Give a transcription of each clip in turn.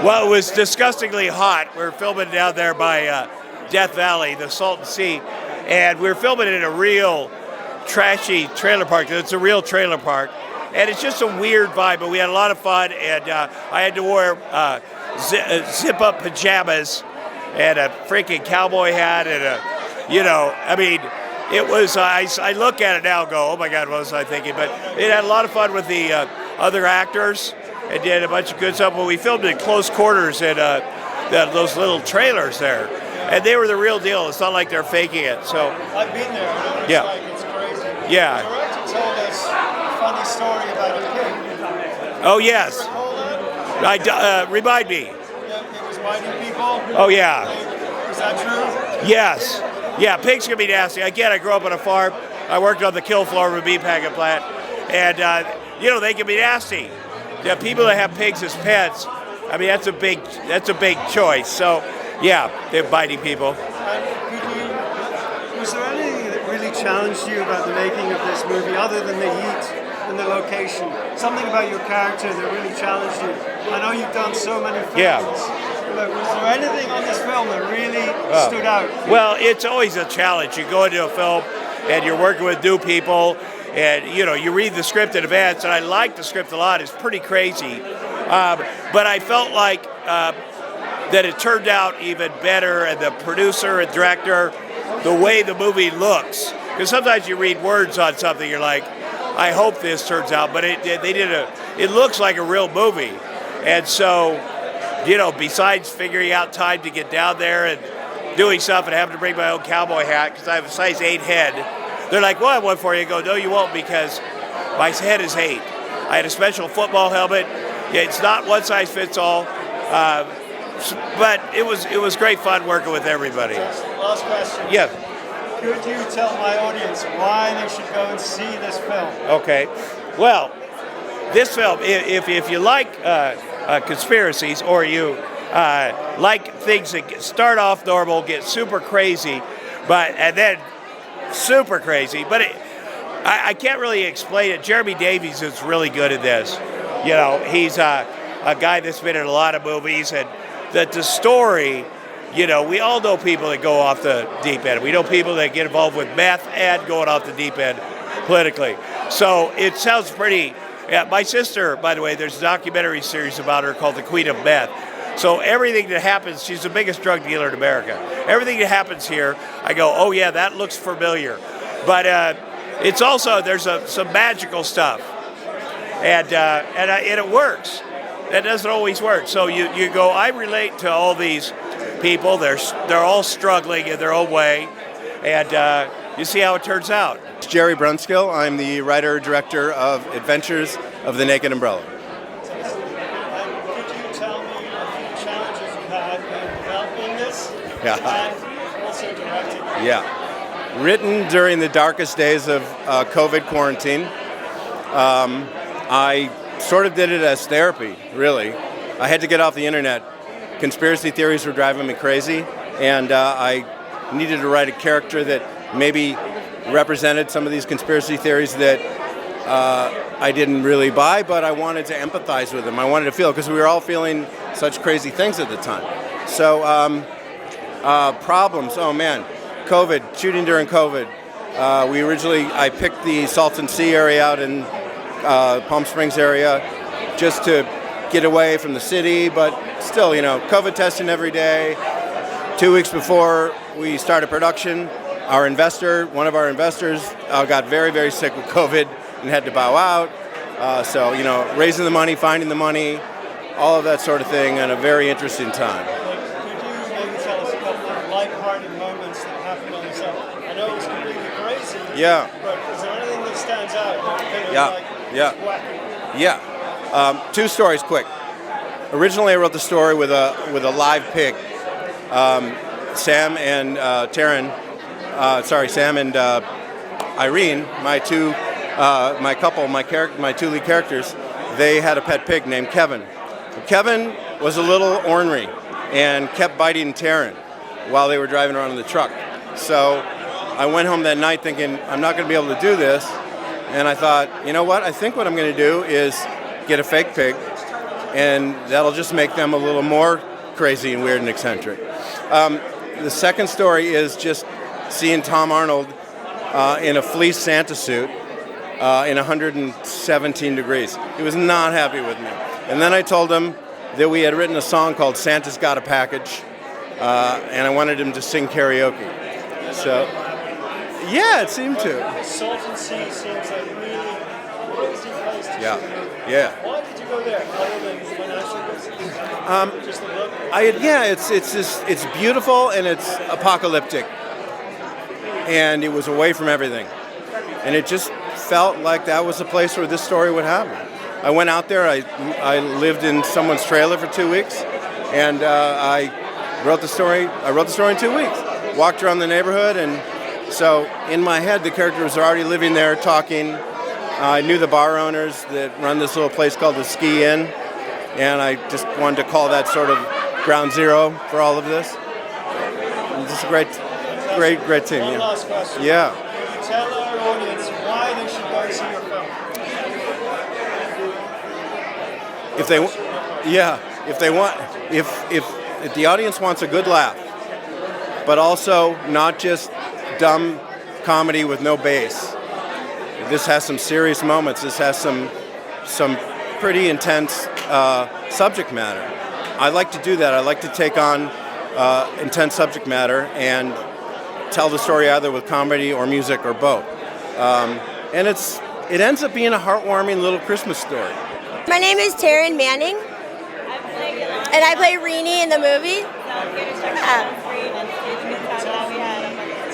Well, it was disgustingly hot. We were filming down there by Death Valley, the Salton Sea, and we were filming in a real trashy trailer park. It's a real trailer park, and it's just a weird vibe, but we had a lot of fun, and I had to wear zip-up pajamas and a freaking cowboy hat and it was, I look at it now and go, oh my God, what was I thinking? But it had a lot of fun with the other actors and did a bunch of good stuff. But we filmed in close quarters in those little trailers there. And they were the real deal. It's not like they're faking it. So I've been there. I know it's crazy. Yeah. The director told us a funny story about a pig. Oh, yes. Remind me. Yeah, it was biting people. Oh, yeah. Is that true? Yes. Yeah, pigs can be nasty. Again, I grew up on a farm. I worked on the kill floor of a meat packing plant. And, they can be nasty. The people that have pigs as pets, I mean, that's a big choice. So, yeah, they're biting people. Was there anything that really challenged you about the making of this movie, other than the heat and the location? Something about your character that really challenged you? I know you've done so many films. Yeah. But was there anything on this film that really stood out? Well, it's always a challenge. You go into a film and you're working with new people, and you read the script in advance, and I like the script a lot. It's pretty crazy. But I felt like that it turned out even better, and the producer and director, the way the movie looks. Because sometimes you read words on something, you're like, I hope this turns out, but it looks like a real movie. And so, besides figuring out time to get down there and doing stuff and having to bring my own cowboy hat, because I have a size 8 head, they're like, well, I have one for you. I go, no, you won't, because my head is 8. I had a special football helmet. Yeah, it's not one size fits all. But it was great fun working with everybody. Last question. Yes. Could you tell my audience why they should go and see this film? Okay. Well, this film, if you like conspiracies, or you like things that start off normal, get super crazy, and then super crazy, but I can't really explain it. Jeremy Davies is really good at this. He's a guy that's been in a lot of movies, and that the story, we all know people that go off the deep end. We know people that get involved with meth and going off the deep end politically. So it sounds pretty. Yeah, my sister, by the way, there's a documentary series about her called The Queen of Meth. So everything that happens, she's the biggest drug dealer in America. Everything that happens here, I go, oh yeah, that looks familiar. But it's also, there's some magical stuff. And it works. That doesn't always work. So you go, I relate to all these people. They're all struggling in their own way. And you see how it turns out. It's Jerry Brunskill. I'm the writer-director of Adventures of the Naked Umbrella. Could you tell me a few challenges you had in developing this and also directing it? Yeah. Written during the darkest days of COVID quarantine. I sort of did it as therapy, really. I had to get off the internet. Conspiracy theories were driving me crazy, and I needed to write a character that maybe represented some of these conspiracy theories that I didn't really buy, but I wanted to empathize with them. I wanted to feel, because we were all feeling such crazy things at the time. So problems, oh man, COVID, shooting during COVID. I picked the Salton Sea area out in Palm Springs area just to get away from the city, but still, COVID testing every day. 2 weeks before we started production, one of our investors got very, very sick with COVID and had to bow out. So, raising the money, finding the money, all of that sort of thing, and a very interesting time. Could you maybe tell us a couple of lighthearted moments that happened on the set? I know it was completely crazy. Yeah. But is there anything that stands out? Yeah. 2 stories, quick. Originally, I wrote the story with a live pig. Sam and Taryn. Sam and Irene, my two lead characters, they had a pet pig named Kevin. Kevin was a little ornery and kept biting Taryn while they were driving around in the truck. So I went home that night thinking, I'm not going to be able to do this. And I thought, you know what? I think what I'm going to do is get a fake pig, and that'll just make them a little more crazy and weird and eccentric. The second story is just seeing Tom Arnold in a fleece Santa suit in 117 degrees. He was not happy with me. And then I told him that we had written a song called Santa's Got a Package, and I wanted him to sing karaoke. So, yeah, it seemed to. Salt and Sea seems like really crazy place to Yeah, shoot. yeah. Why did you go there? Other than financial just the look? It's beautiful and it's apocalyptic, and it was away from everything, and it just felt like that was the place where this story would happen. I went out there. I lived in someone's trailer for 2 weeks, and I wrote the story. I wrote the story in 2 weeks. Walked around the neighborhood, and so in my head, the characters are already living there, talking. I knew the bar owners that run this little place called the Ski Inn, and I just wanted to call that sort of ground zero for all of this. And just a great team. One Yeah. last question. Yeah. Can you tell our audience why they should go see your film? If the audience wants a good laugh, but also not just dumb comedy with no bass. This has some serious moments. This has some pretty intense subject matter. I like to do that. I like to take on intense subject matter and tell the story either with comedy or music or both. And it ends up being a heartwarming little Christmas story. My name is Taryn Manning, and I play Irene in the movie.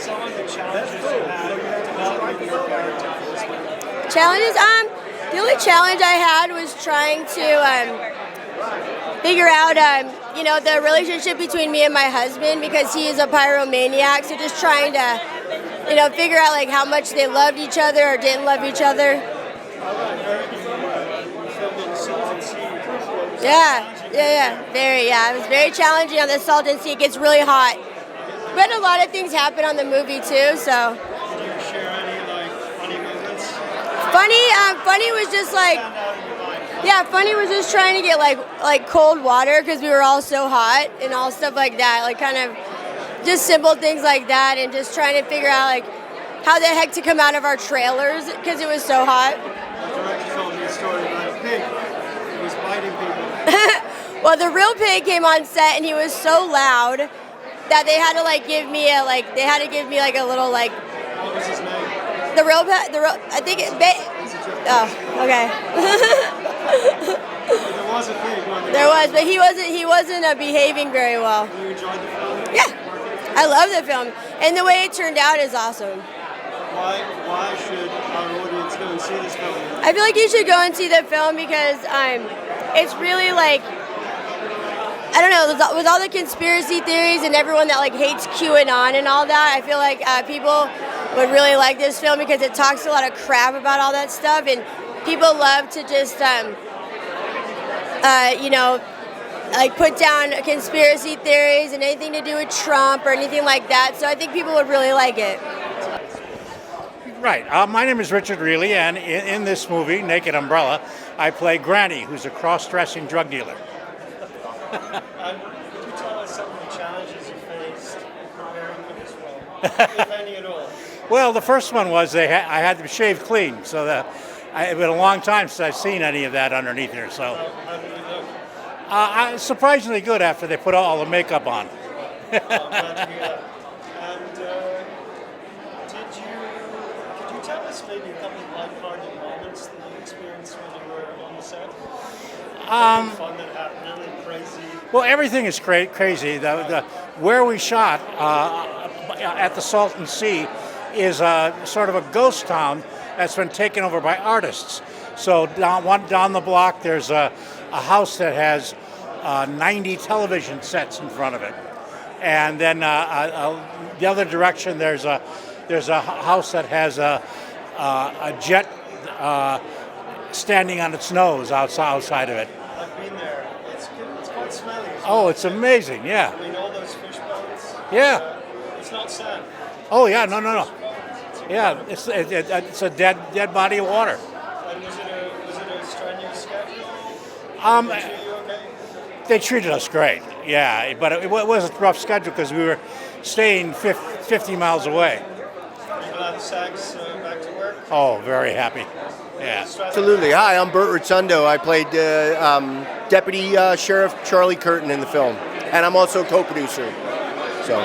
Some of the challenges you had developing your character for this film. Challenges? The only challenge I had was trying to figure out, the relationship between me and my husband, because he is a pyromaniac. So just trying to, figure out like how much they loved each other or didn't love each other. Yeah. It was very challenging on the Salton Sea. It gets really hot. But a lot of things happen on the movie too, so. Did you share any funny moments? Funny was just funny was just trying to get like cold water because we were all so hot and all stuff like that. Like kind of just simple things like that, and just trying to figure out like how the heck to come out of our trailers because it was so hot. The director told me a story about a pig who was biting people. Well, the real pig came on set and he was so loud that they had to give me a little What was his name? the real I think oh, okay. There was a pig. There was, but he wasn't behaving very well. You enjoyed the film? Yeah, I love the film, and the way it turned out is awesome. Why should our audience go and see this film? I feel like you should go and see the film because it's really I don't know, with all the conspiracy theories and everyone that hates QAnon and all that, I feel like people would really like this film because it talks a lot of crap about all that stuff, and people love to just put down conspiracy theories and anything to do with Trump or anything like that. So I think people would really like it. Right. My name is Richard Riehle, and in this movie, Naked Umbrella, I play Granny, who's a cross-dressing drug dealer. Could you tell us some of the challenges you faced in preparing for this film, if any at all? Well, the first one was I had to shave clean, so it's been a long time since I've seen any of that underneath here. So, How did it look? surprisingly good after they put all the makeup on. I'm glad to hear that. And could you tell us maybe a couple of lighthearted moments that you experienced when you were on the set? Anything fun that happened, anything crazy? Well, everything is crazy. Where we shot at the Salton Sea is sort of a ghost town that's been taken over by artists. So down the block, there's a house that has 90 television sets in front of it, and then the other direction there's a house that has a jet standing on its nose outside of it. I've been there. It's quite smelly. Oh, it's amazing! Yeah. I mean, all those fish bones. Yeah. It's not sand. Oh yeah. No. Yeah. It's a dead body of water. And was it a strenuous schedule? They treated us great, yeah, but it was a rough schedule because we were staying 50 miles away. Glad SAG's back to work. Oh, very happy. Yeah. Absolutely. Hi, I'm Burt Rotundo. I played Deputy Sheriff Charlie Curtin in the film, and I'm also co-producer. So,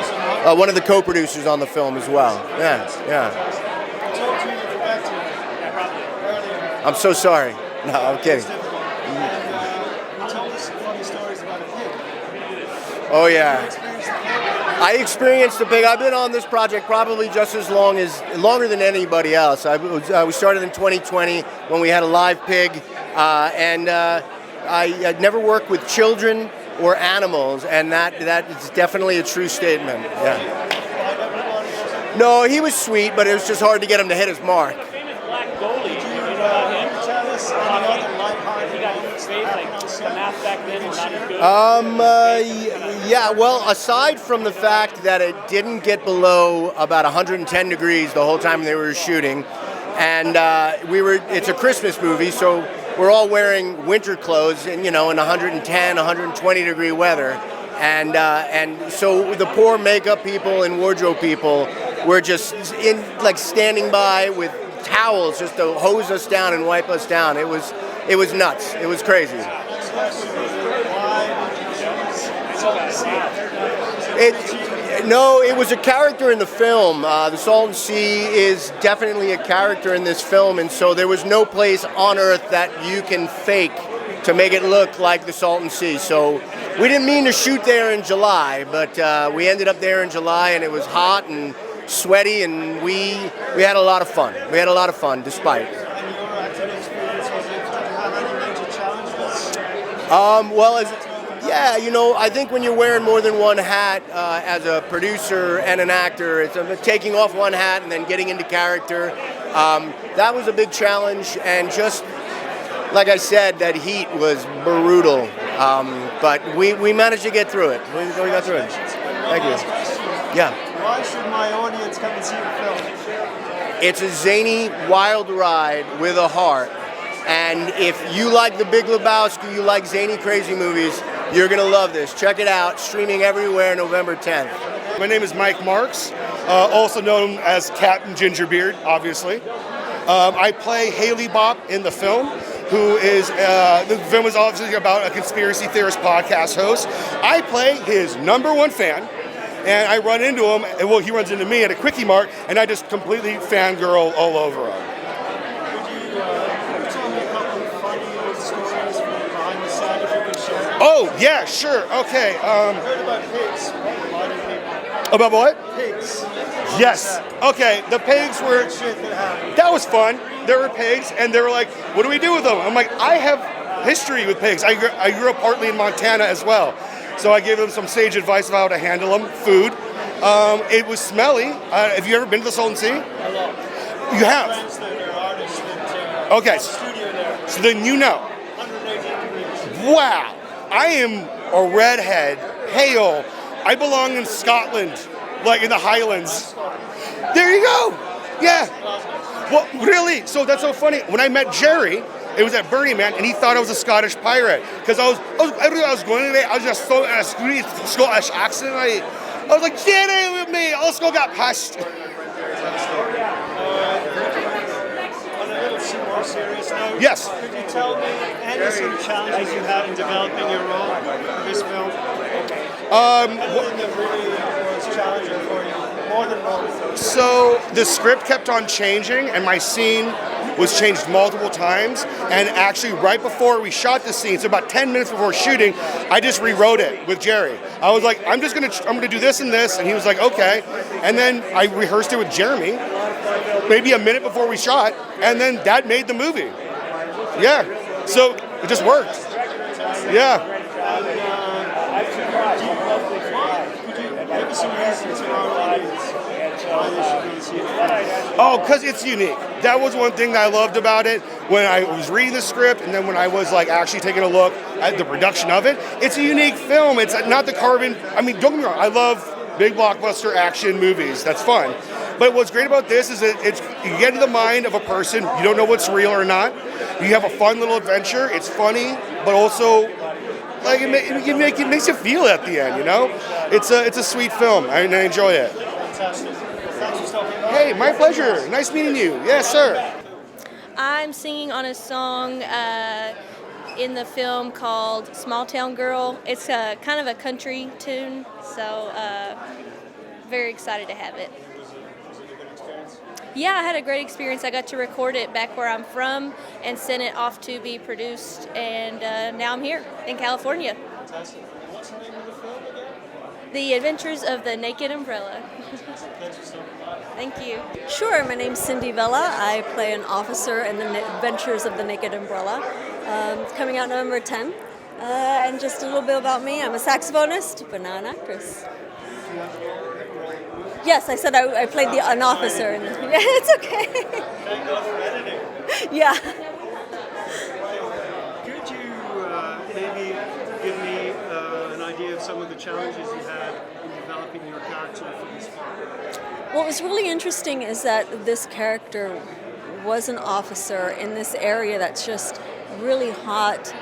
one of the co-producers on the film as well. Yeah. Talk to you back to earlier. I'm so sorry. No, I'm kidding. And you told us some funny stories about a pig. Oh yeah. Experienced the pig. I experienced the pig. I've been on this project probably just as longer than anybody else. We started in 2020 when we had a live pig, and I never worked with children or animals, and that is definitely a true statement. Yeah. No, he was sweet, but it was just hard to get him to hit his mark. Could you tell us any other lighthearted moments that happened on set? Yeah, well, aside from the fact that it didn't get below about 110 degrees the whole time they were shooting, and it's a Christmas movie, so we're all wearing winter clothes, and in 110, 120 degree weather, and so the poor makeup people and wardrobe people were just standing by with towels just to hose us down and wipe us down. It was nuts. It was crazy. It was a character in the film. The Salton Sea is definitely a character in this film, and so there was no place on Earth that you can fake to make it look like the Salton Sea. So we didn't mean to shoot there in July, but we ended up there in July, and it was hot and sweaty, and we had a lot of fun. We had a lot of fun, despite. And your acting experience, did you have any major challenges? I think when you're wearing more than one hat as a producer and an actor, it's taking off one hat and then getting into character. That was a big challenge, and just like I said, that heat was brutal. But we managed to get through it. We got through it. Thank you. Yeah. Why should my audience come and see the film? It's a zany, wild ride with a heart. And if you like The Big Lebowski, you like zany, crazy movies, you're going to love this. Check it out. Streaming everywhere November 10th. My name is Mike Marks, also known as Captain Gingerbeard, obviously. I play Hale Bopp in the film, who is, the film is obviously about a conspiracy theorist podcast host. I play his #1 fan, and I run into him, and he runs into me at a Quickie Mart, and I just completely fangirl all over him. Could you tell me a couple of funny stories from behind the set, if you could share? Oh, yeah, sure, okay. I heard about pigs. Why do people? About what? Pigs. Yes. Okay, the pigs were... Shit that happened. That was fun. There were pigs, and they were like, what do we do with them? I'm like, I have history with pigs. I grew up partly in Montana as well. So I gave them some sage advice of how to handle them. Food. It was smelly. Have you ever been to the Salton Sea? A lot. You have? Friends that are artists that Okay. have a studio there. So then you know. 180 degrees. Wow. I am a redhead. Hale. I belong in Scotland, like in the Highlands. There you go. Yeah. Well, really? So that's so funny. When I met Jerry, it was at Burning Man, and he thought I was a Scottish pirate because I was going away. I was just so in a Scottish accent. I was like, get in with me. Let's go get past. On a little more serious note, Yes. could you tell me any sort of challenges you had in developing your role for this film? Anything that really was challenging for you, more than most? So the script kept on changing, and my scene was changed multiple times. And actually, right before we shot the scene, so about 10 minutes before shooting, I just rewrote it with Jerry. I was like, I'm gonna do this and this, and he was like, okay. And then I rehearsed it with Jeremy, maybe a minute before we shot, and then that made the movie. Yeah. So it just worked. Yeah. Could you give us some reasons for our audience why they should really see it? Oh, because it's unique. That was one thing that I loved about it when I was reading the script, and then when I was like actually taking a look at the production of it. It's a unique film. It's not the carbon. I mean, don't get me wrong. I love big blockbuster action movies. That's fun. But what's great about this is that you get into the mind of a person. You don't know what's real or not. You have a fun little adventure. It's funny, but also like it makes you feel it at the end. You know, it's a sweet film. I enjoy it. Fantastic. Thanks for stopping by. Hey, my pleasure. Nice meeting you. Yes, sir. I'm singing on a song in the film called Small Town Girl. It's kind of a country tune, so very excited to have it. Yeah, I had a great experience. I got to record it back where I'm from and sent it off to be produced, and now I'm here in California. Fantastic. What's the name of the film again? The Adventures of the Naked Umbrella. Thank you. Sure, my name's Cindy Vela. I play an officer in the Adventures of the Naked Umbrella. It's coming out November 10th. And just a little bit about me. I'm a saxophonist, but not an actress. Yes, I said I played an officer. Yeah, it's okay. Thank God for editing. Yeah. Could you maybe give me an idea of some of the challenges you had in developing your character for this film? What was really interesting is that this character was an officer in this area that's just really hot.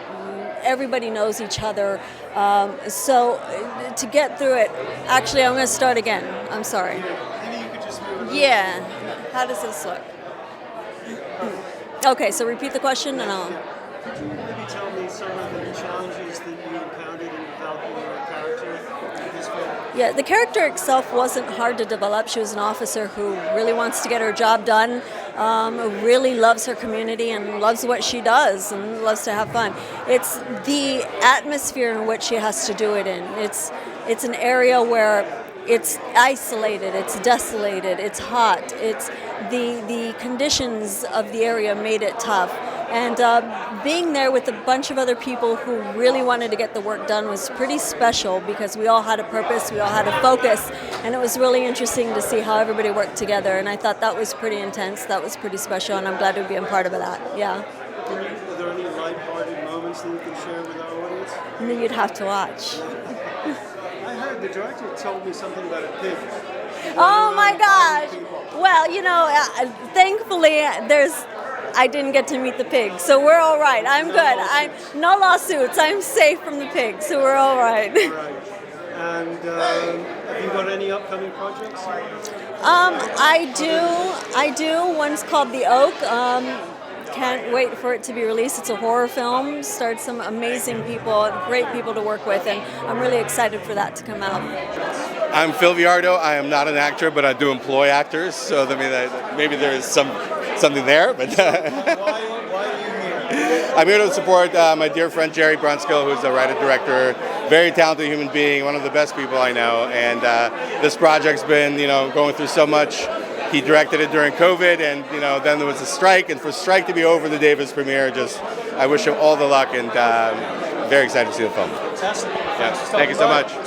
Everybody knows each other. So to get through it, actually, I'm going to start again. I'm sorry. Maybe you could just move it. Yeah. How does this look? Okay, so repeat the question and I'll... Could you maybe tell me some of the challenges that you encountered in developing your character for this film? Yeah, the character itself wasn't hard to develop. She was an officer who really wants to get her job done, who really loves her community and loves what she does and loves to have fun. It's the atmosphere in which she has to do it in. It's an area where it's isolated, it's desolated, it's hot. It's the conditions of the area made it tough. And being there with a bunch of other people who really wanted to get the work done was pretty special because we all had a purpose, we all had a focus, and it was really interesting to see how everybody worked together. And I thought that was pretty intense, that was pretty special, and I'm glad to be a part of that, yeah. Are there any lighthearted moments that you can share with our audience? And then you'd have to watch. I heard the director told me something about a pig. Oh my gosh! Well, you know, thankfully I didn't get to meet the pig, so we're all right. I'm good. No lawsuits. I'm safe from the pig, so we're all right. Right. And have you got any upcoming projects? I do. One's called The Oak. Can't wait for it to be released. It's a horror film. Starred some amazing people, great people to work with, and I'm really excited for that to come out. I'm Phil Viardo. I am not an actor, but I do employ actors, so maybe there is something there. But Why are you here? I'm here to support my dear friend Jerry Brunskill, who's a writer-director, very talented human being, one of the best people I know. And this project's been, going through so much. He directed it during COVID, and then there was a strike. And for strike to be over the day of his premiere, I wish him all the luck, and very excited to see the film. Fantastic. Yeah. Thank you so much.